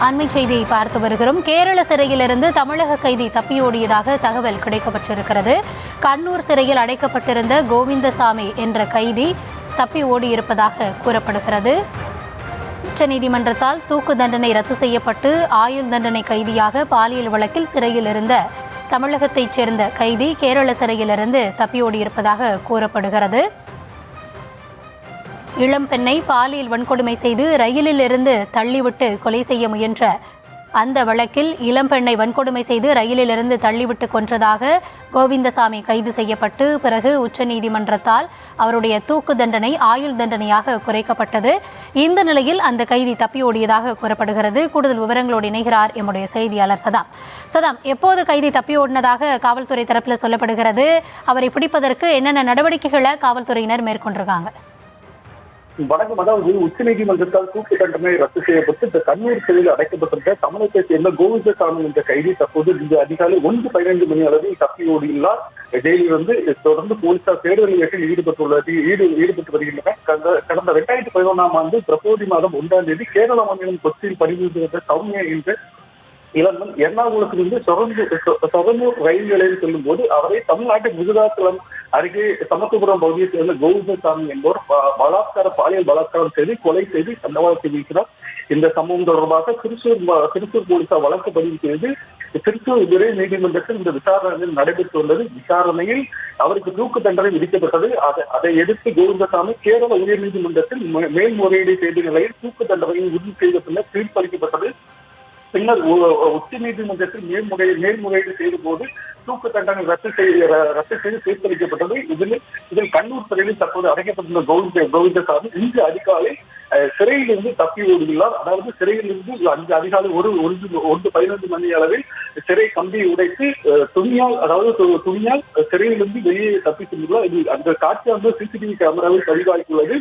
அண்மை செய்தியை பார்த்து வருகிறோம். கேரள சிறையிலிருந்து தமிழக கைதி தப்பியோடியதாக தகவல் கிடைக்கப்பட்டிருக்கிறது. கண்ணூர் சிறையில் அடைக்கப்பட்டிருந்த கோவிந்தசாமி என்ற கைதி தப்பி ஓடியிருப்பதாக கூறப்படுகிறது. உச்சநீதிமன்றத்தால் தூக்கு தண்டனை ரத்து செய்யப்பட்டு ஆயுள் தண்டனை கைதியாக பாலியல் வழக்கில் சிறையில் இருந்த தமிழகத்தைச் சேர்ந்த கைதி கேரள சிறையிலிருந்து தப்பியோடியிருப்பதாக கூறப்படுகிறது. இளம்பெண்ணை பாலியல் வன்கொடுமை செய்து ரயிலில் இருந்து தள்ளிவிட்டு கொலை செய்ய முயன்ற அந்த வழக்கில் இளம்பெண்ணை வன்கொடுமை செய்து ரயிலில் இருந்து தள்ளிவிட்டு கொன்றதாக கோவிந்தசாமி கைது செய்யப்பட்டு பிறகு உச்சநீதிமன்றத்தால் அவருடைய தூக்கு தண்டனை ஆயுள் தண்டனையாக குறைக்கப்பட்டது. இந்த நிலையில் அந்த கைதி தப்பியோடியதாக கூறப்படுகிறது. கூடுதல் விவரங்களோடு இணைகிறார் எம்முடைய செய்தியாளர் சதாம். எப்போது கைதி தப்பியோடினதாக காவல்துறை தரப்பில் சொல்லப்படுகிறது? அவரை பிடிப்பதற்கு என்னென்ன நடவடிக்கைகளை காவல்துறையினர் மேற்கொண்டிருக்காங்க? வணக்கம். அதாவது உச்சநீதிமன்றத்தால் தூக்கு தண்டனை ரத்து செய்யப்பட்டு இந்த கண்ணூர் சிறையில் அடைக்கப்பட்டிருந்த தமிழகத்தை சேர்ந்த கோவிந்தசாமி என்ற கைதி தற்போது இன்று அதிகாலை 1:15 மணி அளவில் தப்பியோடியுள்ளார். ஜெயிலில் தொடர்ந்து போலீசார் தேடுதல் இயக்கத்தில் ஈடுபட்டு வருகின்றனர். கடந்த 2011ஆம் ஆண்டு பிப்ரவரி மாதம் 1ஆம் தேதி கேரள மாநிலம் கொச்சியில் பணிபுரிந்த சௌமியா என்ற இளம்பெண் எர்ணாகுளத்திலிருந்து சொரனூர் ரயில் நிலையம் செல்லும் போது அவரை தமிழ்நாட்டின் குஜராத் அருகே சமத்துவபுரம் பகுதியை சேர்ந்த கோவிந்தசாமி என்பவர் பாலியல் பலாத்காரம் செய்து கொலை செய்து தண்டவாளத்தில் வீசினார். இந்த சம்பவம் தொடர்பாக திருச்சூர் போலீசார் வழக்கு பதிவு செய்து திருச்சூர் விரை நீதிமன்றத்தில் இந்த விசாரணை நடைபெற்று வந்தது. விசாரணையில் அவருக்கு தூக்கு தண்டனை விதிக்கப்பட்டது. அதை எதிர்த்து கோவிந்தசாமி கேரள உயர்நீதிமன்றத்தில் மேல்முறையீடு செய்த நிலையில் தூக்கு தண்டனையை உறுதி செய்த பின்னர் தீர்ப்பளிக்கப்பட்டது. பின்னர் உச்ச நீதிமன்றத்தில் மேல்முறையீடு செய்த போது தூக்கு தண்டனை ரத்து செய்து தீர்ப்பளிக்கப்பட்டது. இதில் கண்ணூர் சிறையில் தற்போது அடைக்கப்பட்டுள்ள கோவிந்தசாமி இன்று அதிகாலை சிறையிலிருந்து தப்பி ஓடியுள்ளார். அதாவது சிறையிலிருந்து அன்று அதிகாலை 1:15 மணி அளவில் சிறை கம்பியை உடைத்து துணியால் சிறையிலிருந்து வெளியே தப்பி சென்றுள்ளார். இது அந்த காட்சி சிசிடிவி கேமராவில் பதிவாகியுள்ளது.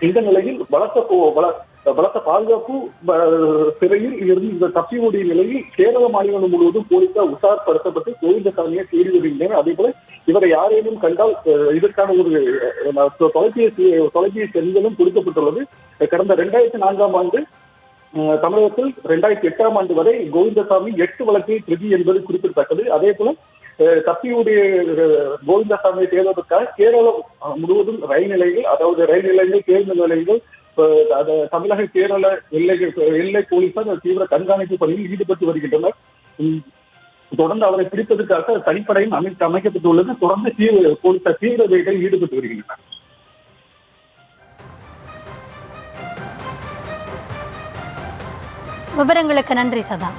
இந்த நிலையில் பலத்த பாதுகாப்பு சிறையில் இருந்து இந்த தப்பி ஓடிய நிலையில் கேரள மாநிலம் முழுவதும் போலீசார் உஷார்படுத்தப்பட்டு கோவிந்தசாமியை தேடி வருகின்றனர். அதே போல இவரை யாரேனும் கண்டால் இதற்கான ஒரு தொலைபேசி எண்களும் கொடுக்கப்பட்டுள்ளது. கடந்த 2004ஆம் ஆண்டு தமிழகத்தில் 2008ஆம் ஆண்டு வரை கோவிந்தசாமி 8 வழக்கில் பிரதி என்பது குறிப்பிடத்தக்கது. அதே போல தப்பியுடைய கோவிந்தசாமியை தேடுவதற்காக கேரளம் முழுவதும் ரயில் நிலையங்கள் பேருந்து நிலையங்கள் தமிழக கேரள எல்லை போலீசார் தீவிர கண்காணிப்பு பணியில் ஈடுபட்டு வருகின்றனர். தொடர்ந்து அவரை பிடிப்பதற்காக தனிப்படையும் அமைக்கப்பட்டுள்ளது. தொடர்ந்து போலீசார் தீவிர வேட்டையில் ஈடுபட்டு வருகின்றனர். விவரங்களுக்கு நன்றி சதா.